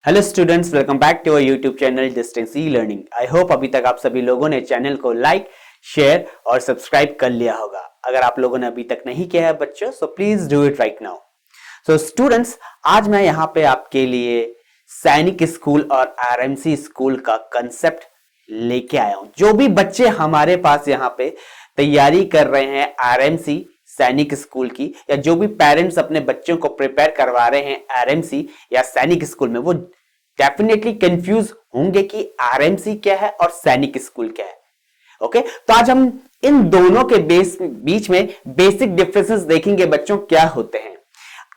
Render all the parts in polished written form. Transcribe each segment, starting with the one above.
Hello students, welcome back to our YouTube channel distance e learning. I hope अभी तक आप सभी लोगों ने चैनल को लाइक, शेयर और सब्सक्राइब कर लिया होगा। अगर आप लोगों ने अभी तक नहीं किया है बच्चों, so please do it right now. So students, आज मैं यहाँ पे आपके लिए सैनिक स्कूल और आरएमसी स्कूल का कंसेप्ट लेके आया हूं। जो भी बच्चे हमारे पास यहाँ पे तैयारी कर रहे हैं आरएमसी सैनिक स्कूल की, या जो भी पेरेंट्स अपने बच्चों को प्रिपेयर करवा रहे हैं आरएमसी या सैनिक स्कूल में, वो डेफिनेटली कंफ्यूज होंगे कि आरएमसी क्या है और सैनिक स्कूल क्या है। ओके, तो आज हम इन दोनों के बीच में बेसिक डिफरेंसेस देखेंगे बच्चों, क्या होते हैं।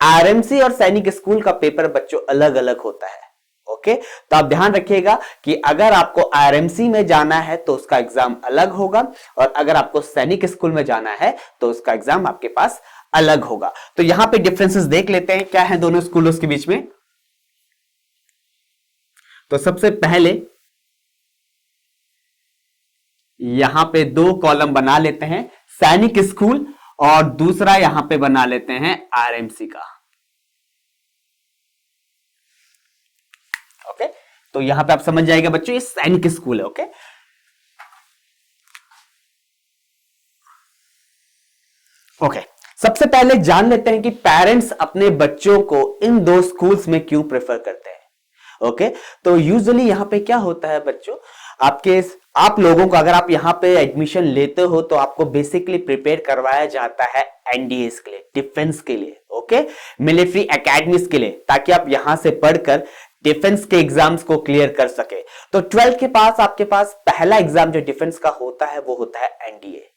आरएमसी और सैनिक स्कूल का पेपर बच्चों अलग अलग होता है। ओके, तो आप ध्यान रखिएगा कि अगर आपको आरएमसी में जाना है तो उसका एग्जाम अलग होगा, और अगर आपको सैनिक स्कूल में जाना है तो उसका एग्जाम आपके पास अलग होगा। तो यहां पे डिफरेंसेस देख लेते हैं क्या है दोनों स्कूलों के बीच में। तो सबसे पहले यहां पे दो कॉलम बना लेते हैं, सैनिक स्कूल, और दूसरा यहां पे बना लेते हैं आरएमसी का। ओके, तो यहां पे आप समझ जाएगा बच्चों, ये सैनिक स्कूल है। ओके, ओके, सबसे पहले जान लेते हैं कि पेरेंट्स अपने बच्चों को इन दो स्कूल्स में क्यों प्रेफर करते हैं। ओके, तो यूजुअली यहां पे क्या होता है बच्चों, आप लोगों को अगर आप यहां पे एडमिशन लेते हो तो आपको बेसिकली प्रिपेयर करवाया जाता है एनडीएस के लिए, डिफेंस के लिए। ओके, मिलिट्री एकेडमीज के लिए, ताकि आप यहां से पढ़कर डिफेंस के एग्जाम्स को क्लियर कर सके। तो 12th के पास आपके पास पहला एग्जाम जो डिफेंस का होता है वो होता है एनडीए।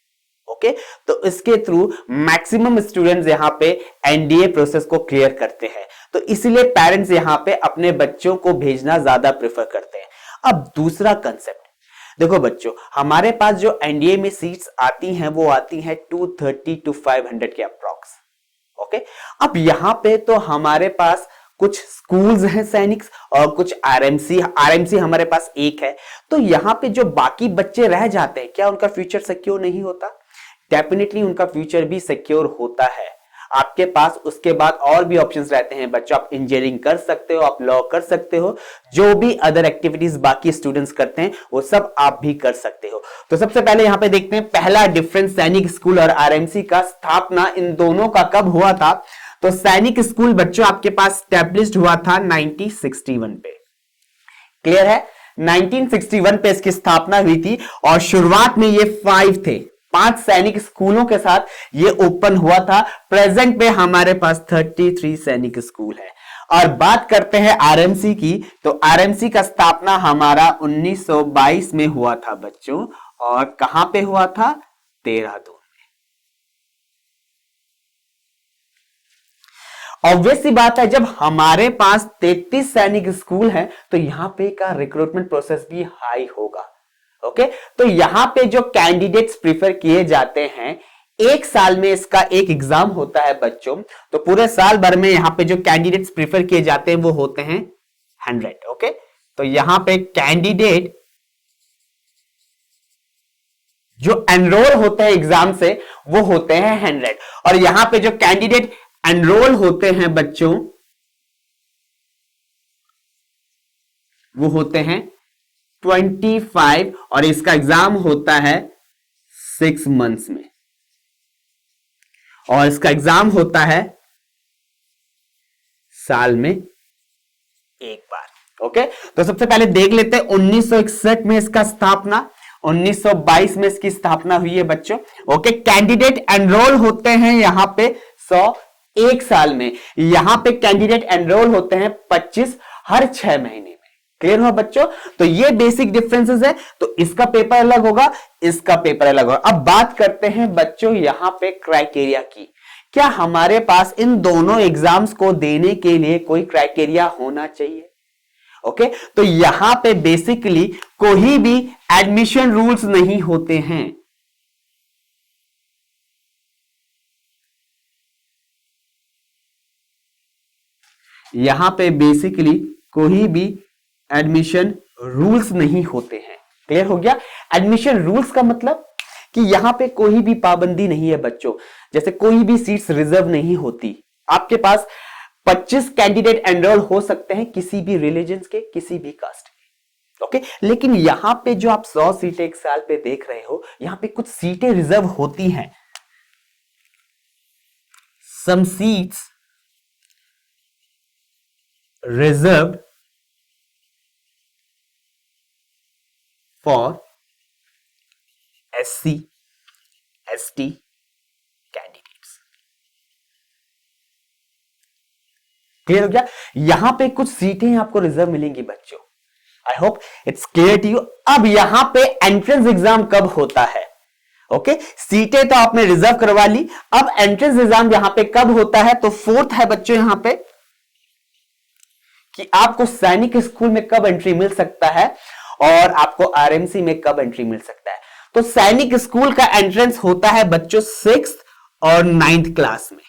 ओके, तो इसके थ्रू मैक्सिमम स्टूडेंट्स यहां पे एनडीए प्रोसेस को क्लियर करते हैं, तो इसीलिए पेरेंट्स यहां पे अपने बच्चों को भेजना ज्यादा प्रेफर करते हैं। अब दूसरा कंसेप्ट देखो बच्चों, हमारे पास जो एनडीए में सीट्स आती हैं वो आती हैं 230 to 500 के अप्रॉक्स। ओके, अब यहां पे तो हमारे पास कुछ स्कूल्स हैं सैनिक्स और कुछ आरएमसी हमारे पास एक है। तो यहां पे जो बाकी बच्चे रह जाते हैं, क्या उनका फ्यूचर सिक्योर नहीं होता? डेफिनेटली उनका फ्यूचर भी सिक्योर होता है। आपके पास उसके बाद और भी ऑप्शंस रहते हैं बच्चों, आप इंजीनियरिंग कर सकते हो, आप लॉ कर सकते हो, जो भी अदर एक्टिविटीज बाकी स्टूडेंट्स करते हैं वो सब आप भी कर सकते हो। तो सबसे पहले यहां पे देखते हैं पहला डिफरेंस, सैनिक स्कूल और आरएमसी का स्थापना इन दोनों का कब हुआ था। तो सैनिक स्कूल बच्चों आपके पास स्टैब्लिश्ड हुआ था 1961 पे। क्लियर है, 1961 पे इसकी स्थापना हुई थी, और शुरुआत में ये 5 सैनिक स्कूलों के साथ ये ओपन हुआ था। प्रेजेंट पे हमारे पास 33 सैनिक स्कूल है। और बात करते हैं आरएमसी की, तो आरएमसी का स्थापना हमारा 1922 में हुआ था बच्चों, और कहां पे हुआ था? देहरादून। ऑब्वियस सी बात है, जब हमारे पास 33 सैनिक स्कूल हैं तो यहां पे का रिक्रूटमेंट प्रोसेस भी हाई होगा। ओके, तो यहां पे जो कैंडिडेट्स प्रीफर किए जाते हैं, एक साल में इसका एक एग्जाम होता है बच्चों, तो पूरे साल भर में यहां पे जो कैंडिडेट्स प्रीफर किए जाते हैं वो होते हैं 100। ओके, तो यहां पे कैंडिडेट जो एनरोल होते हैं एग्जाम से वो होते हैं 100, और यहां पे जो कैंडिडेट एनरोल होते हैं बच्चों वो होते हैं 25, और इसका एग्जाम होता है 6 मंथ्स में, और इसका एग्जाम होता है साल में एक बार। ओके, तो सबसे पहले देख लेते हैं 1961 में इसका स्थापना, 1922 में इसकी स्थापना हुई है बच्चों। ओके, कैंडिडेट एनरोल होते हैं यहां पे 100 एक साल में, यहां पे कैंडिडेट एनरोल होते हैं 25 हर 6 महीने में। क्लियर हुआ बच्चों? तो ये बेसिक डिफरेंसेस है। तो इसका पेपर अलग होगा, इसका पेपर अलग होगा। अब बात करते हैं बच्चों यहां पे क्राइटेरिया की। क्या हमारे पास इन दोनों एग्जाम्स को देने के लिए कोई क्राइटेरिया होना चाहिए? ओके, तो यहां पे बेसिकली कोई भी एडमिशन रूल्स नहीं होते हैं। यहां पे बेसिकली कोई भी एडमिशन रूल्स नहीं होते हैं। क्लियर हो गया? एडमिशन रूल्स का मतलब कि यहां पे कोई भी पाबंदी नहीं है बच्चों, जैसे कोई भी सीट्स रिजर्व नहीं होती। आपके पास 25 कैंडिडेट एनरोल हो सकते हैं किसी भी रिलीजन के, किसी भी कास्ट के। ओके, लेकिन यहां पे जो आप 100 सीटें एक साल पे देख रहे हो, यहां पे कुछ सीटें रिजर्व होती हैं। Some seats reserved for SC ST candidates. Clear हो गया? यहां पे कुछ सीटें आपको रिजर्व मिलेंगी बच्चों। I hope it's clear to you. अब यहां पे एंट्रेंस एग्जाम कब होता है? ओके, सीटें तो आपने रिजर्व करवा ली, अब एंट्रेंस एग्जाम यहां पे कब होता है? तो फोर्थ है बच्चों यहां पे कि आपको सैनिक स्कूल में कब एंट्री मिल सकता है और आपको RMC में कब एंट्री मिल सकता है। तो सैनिक स्कूल का एंट्रेंस होता है बच्चों 6th और 9th क्लास में।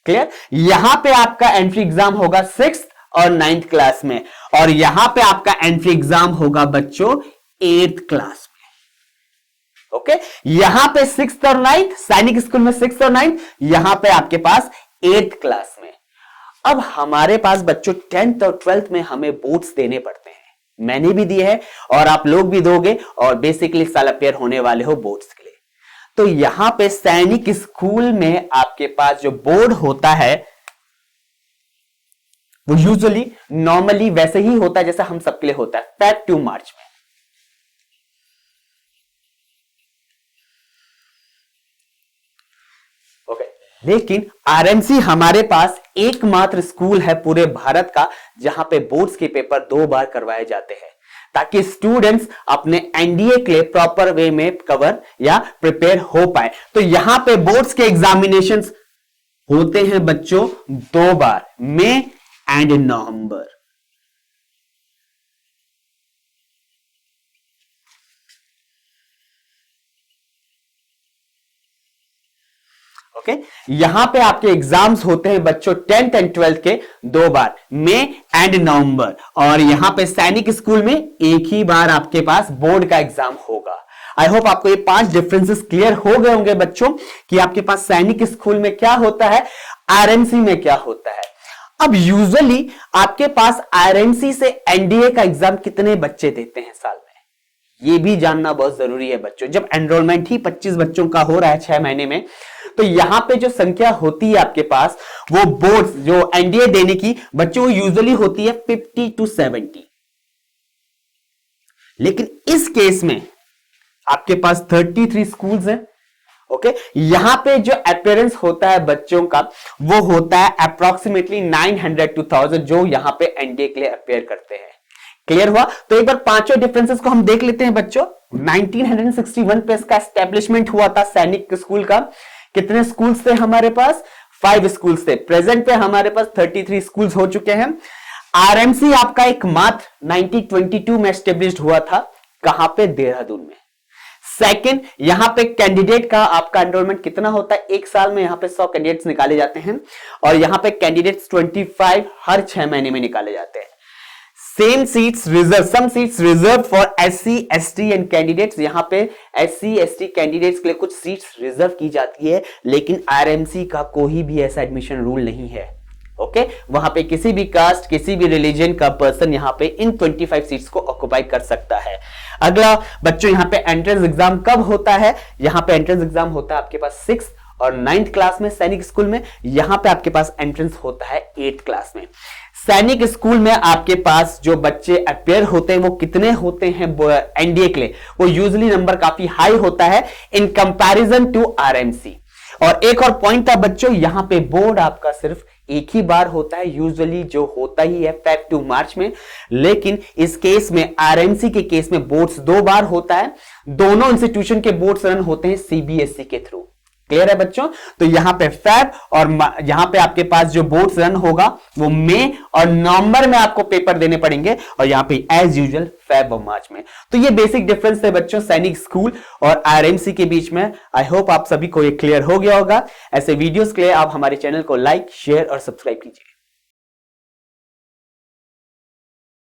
क्लियर? यहां पे आपका एंट्री एग्जाम होगा 6th और 9th क्लास में, और यहां पे आपका एंट्री एग्जाम होगा बच्चों 8th क्लास में। ओके, यहां पे 6th और 9th, सैनिक स्कूल में 6th और 9th, यहां पे आपके पास 8th क्लास में। अब हमारे पास बच्चों 10th और 12th में हमें बोर्ड्स देने पड़ते हैं, मैंने भी दिए हैं और आप लोग भी दोगे, और बेसिकली साल अपेयर होने वाले हो बोर्ड्स के लिए। तो यहां पे सैनिक स्कूल में आपके पास जो बोर्ड होता है वो यूजुअली नॉर्मली वैसे ही होता है जैसा हम सबके लिए होता है, Feb to मार्च में। ओके, लेकिन RMC हमारे पास एकमात्र स्कूल है पूरे भारत का जहां पे बोर्ड्स के पेपर 2 बार करवाए जाते हैं, ताकि स्टूडेंट्स अपने NDA के लिए प्रॉपर वे में कवर या प्रिपेयर हो पाए। तो यहां पे बोर्ड्स के एग्जामिनेशंस होते हैं बच्चों 2 बार, मई एंड नवंबर। ओके, यहां पे आपके एग्जाम्स होते हैं बच्चों 10th एंड 12th के 2 बार, मई एंड नवंबर, और यहां पे सैनिक स्कूल में एक ही बार आपके पास बोर्ड का एग्जाम होगा। आई होप आपको ये 5 डिफरेंसेस क्लियर हो गए होंगे बच्चों कि आपके पास सैनिक स्कूल में क्या होता है, RMC में क्या होता है। अब यूजुअली आपके पास RMC से NDA का एग्जाम कितने बच्चे देते हैं साल में, ये भी जानना बहुत जरूरी है बच्चों। जब एनरोलमेंट ही 25 बच्चों का हो रहा है 6 महीने में, तो यहां पे जो संख्या होती है आपके पास, वो बोर्ड्स जो NDA देने की बच्चों यूजुअली होती है 50 to 70। लेकिन इस केस में आपके पास 33 स्कूल्स हैं। ओके, यहां पे जो अपीयरेंस होता है बच्चों का वो होता है अप्रोक्सीमेटली 900 to 1000 जो यहां पे NDA के लिए अपीयर करते हैं। क्लियर हुआ? तो एक बार पांचों डिफरेंसेस को हम देख लेते हैं बच्चों। 1961 पे इसका एस्टेब्लिशमेंट हुआ था सैनिक स्कूल का। कितने स्कूल्स थे हमारे पास? 5 स्कूल्स थे। प्रेजेंट पे हमारे पास 33 स्कूल्स हो चुके हैं। RMC आपका एक मात्र 1922 में एस्टेब्लिश्ड हुआ था। कहां पे? देहरादून में। सेकंड, यहां पे कैंडिडेट का आपका एनरोलमेंट कितना होता है? एक साल में यहां पे 100 कैंडिडेट्स निकाले जाते हैं, और यहां पे कैंडिडेट्स 25 हर 6 महीने में निकाले जाते हैं। Same seats reserve, some seats reserve for SC ST and candidates. यहां पे SC ST कैंडिडेट्स के लिए कुछ सीट्स रिजर्व की जाती है, लेकिन RMC का कोई भी ऐसा एडमिशन रूल नहीं है। ओके, वहां पे किसी भी कास्ट, किसी भी रिलीजन का पर्सन यहां पे इन 25 सीट्स को ऑक्युपाई कर सकता है। अगला बच्चों, यहां पे एंट्रेंस एग्जाम कब होता है? यहां पे एंट्रेंस एग्जाम होता है आपके पास 6th और 9th क्लास में सैनिक स्कूल में। यहां पे आपके पास एंट्रेंस होता है 8th क्लास में। सैनिक स्कूल में आपके पास जो बच्चे अपेयर होते हैं वो कितने होते हैं NDA के लिए? वो यूजुअली नंबर काफी हाई होता है इन कंपैरिजन टू RMC। और एक और पॉइंट था बच्चों, यहां पे बोर्ड आपका सिर्फ एक ही बार होता है, यूजुअली जो होता ही है Feb to मार्च में। लेकिन इस केस में RMC के केस में बोर्ड्स 2 बार होता है। दोनों इंस्टीट्यूशन के बोर्ड्स रन होते हैं CBSE के थ्रू। क्लियर है बच्चों? तो यहां पे Feb और यहां पे आपके पास जो बोर्ड्स रन होगा वो मई और नवंबर में आपको पेपर देने पड़ेंगे, और यहां पे एज यूजुअल Feb और मार्च में। तो ये बेसिक डिफरेंस है बच्चों सैनिक स्कूल और RMC के बीच में। आई होप आप सभी को ये क्लियर हो गया होगा। ऐसे वीडियोस के लिए आप हमारे चैनल को लाइक, शेयर और सब्सक्राइब कीजिए।